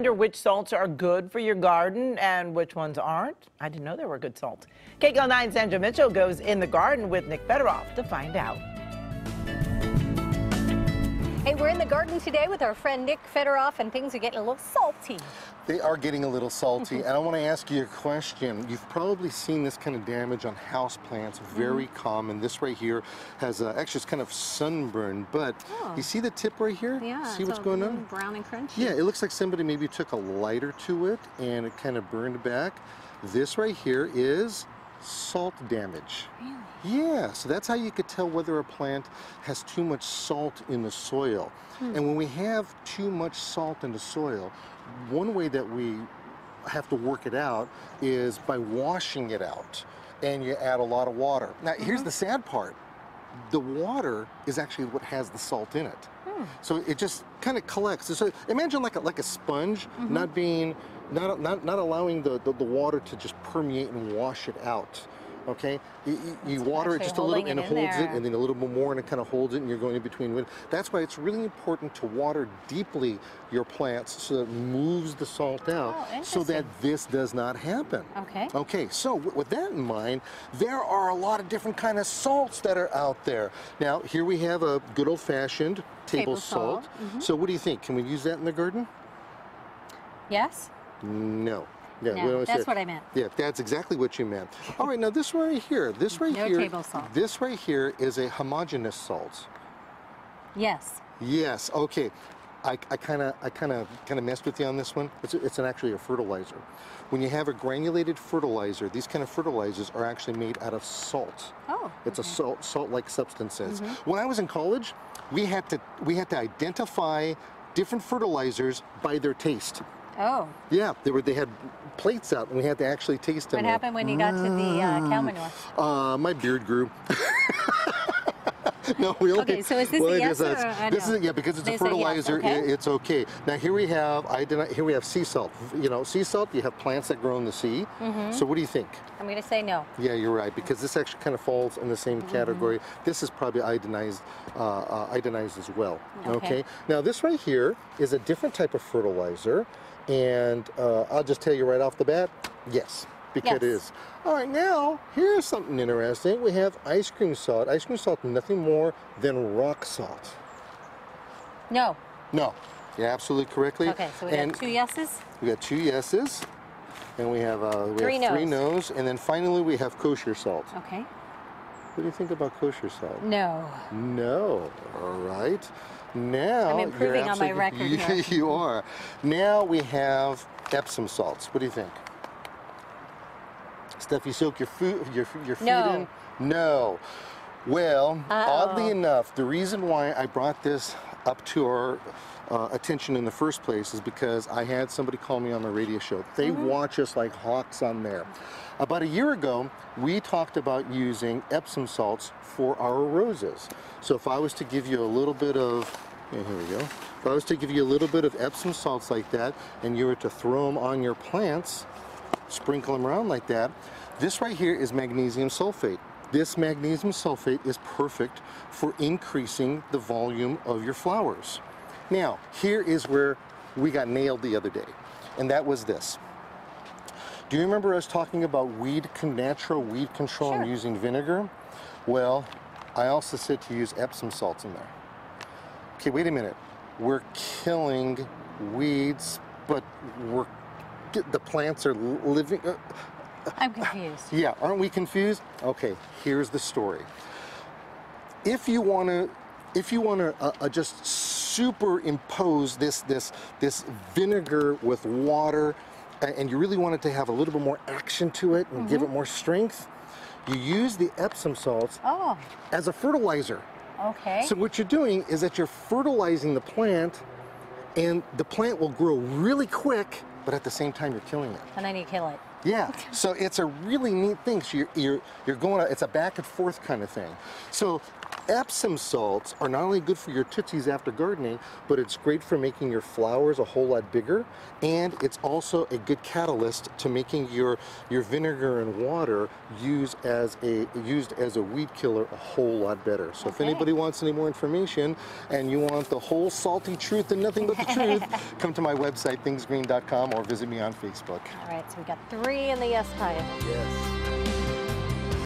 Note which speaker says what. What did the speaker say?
Speaker 1: Wonder which salts are good for your garden and which ones aren't? I didn't know there were good salts. KCAL9's Sandra Mitchell goes in the garden with Nick Federoff to find out.
Speaker 2: Hey, we're in the garden today with our friend Nick Federoff, and things are getting a little salty.
Speaker 3: They are getting a little salty, and I want to ask you a question. You've probably seen this kind of damage on house plants, very common. This right here has actually it's kind of sunburned, but you see the tip right here?
Speaker 2: Yeah.
Speaker 3: See what's going on?
Speaker 2: Brown and crunchy.
Speaker 3: Yeah, it looks like somebody maybe took a lighter to it and it kind of burned back. This right here is salt damage.
Speaker 2: Really?
Speaker 3: Yeah, so that's how you could tell whether a plant has too much salt in the soil. And when we have too much salt in the soil, one way that we have to work it out is by washing it out, and you add a lot of water. Now, here's the sad part. The water is actually what has the salt in it. So it just kind of collects. So imagine like a sponge, not allowing the water to just permeate and wash it out. Okay, you water it just a little and it holds it, and then a little bit more and it kind of holds it, and you're going in between. That's why it's really important to water deeply your plants so that it moves the salt out, so that this does not happen.
Speaker 2: Okay.
Speaker 3: Okay, so with that in mind, there are a lot of different kind of salts that are out there. Now, here we have a good old-fashioned table salt. So what do you think? Can we use that in the garden?
Speaker 2: Yes?
Speaker 3: No. Yeah,
Speaker 2: no, that's what I meant.
Speaker 3: Yeah, that's exactly what you meant. All right, now this right here,
Speaker 2: no table salt.
Speaker 3: This right here is a homogeneous salt.
Speaker 2: Yes.
Speaker 3: Yes. Okay. I kind of messed with you on this one. It's actually a fertilizer. When you have a granulated fertilizer, these kind of fertilizers are actually made out of salt.
Speaker 2: Oh.
Speaker 3: It's a salt-like substances. When I was in college, we had to identify different fertilizers by their taste.
Speaker 2: Oh.
Speaker 3: Yeah, they had plates out, and we had to actually taste them.
Speaker 2: What happened when you got to the cow manure?
Speaker 3: My beard grew. No, we only.
Speaker 2: Okay, so is this a yes or a
Speaker 3: this
Speaker 2: no?
Speaker 3: is, yeah, because it's a fertilizer.
Speaker 2: Yes, okay.
Speaker 3: It's okay. Now here we have sea salt. You know, sea salt. You have plants that grow in the sea. So what do you think?
Speaker 2: I'm going to say no.
Speaker 3: Yeah, you're right, because this actually kind of falls in the same category. This is probably iodinized as well. Okay. Now this right here is a different type of fertilizer, and I'll just tell you right off the bat, yes. Because it is. All right, now, here's something interesting. We have ice cream salt. Ice cream salt, nothing more than rock salt.
Speaker 2: No.
Speaker 3: No. Yeah, absolutely correctly.
Speaker 2: Okay, so we got 2 yeses?
Speaker 3: We got 2 yeses. And we have, three no's. And then finally, we have kosher salt.
Speaker 2: Okay.
Speaker 3: What do you think about kosher salt?
Speaker 2: No.
Speaker 3: No. All right. Now,
Speaker 2: I'm improving on my record here.
Speaker 3: You are. Now we have Epsom salts. What do you think? Stuff you soak your food in? No. Well, oddly enough, the reason why I brought this up to our attention in the first place is because I had somebody call me on my radio show. They watch us like hawks on there. About a year ago, we talked about using Epsom salts for our roses. So if I was to give you a little bit of, here we go. If I was to give you a little bit of Epsom salts like that, and you were to throw them on your plants, sprinkle them around like that, this right here is magnesium sulfate. This magnesium sulfate is perfect for increasing the volume of your flowers. Now, here is where we got nailed the other day, and that was this. Do you remember us talking about natural weed control and using vinegar? Well, I also said to use Epsom salts in there. Okay, wait a minute. We're killing weeds, but the plants are living.
Speaker 2: I'm confused.
Speaker 3: Yeah, aren't we confused? Okay, here's the story. If you want to just superimpose this vinegar with water, and you really want it to have a little bit more action to it and give it more strength, you use the Epsom salts as a fertilizer.
Speaker 2: Okay.
Speaker 3: So what you're doing is that you're fertilizing the plant, and the plant will grow really quick, but at the same time you're killing it.
Speaker 2: And then you kill it.
Speaker 3: Yeah, so it's a really neat thing. So you're going, it's a back and forth kind of thing. So Epsom salts are not only good for your tootsies after gardening, but it's great for making your flowers a whole lot bigger, and it's also a good catalyst to making your vinegar and water used as a weed killer a whole lot better. So if anybody wants any more information and you want the whole salty truth and nothing but the truth, come to my website thingsgreen.com or visit me on Facebook.
Speaker 2: All right, so we got 3 in the yes pile.
Speaker 3: Yes.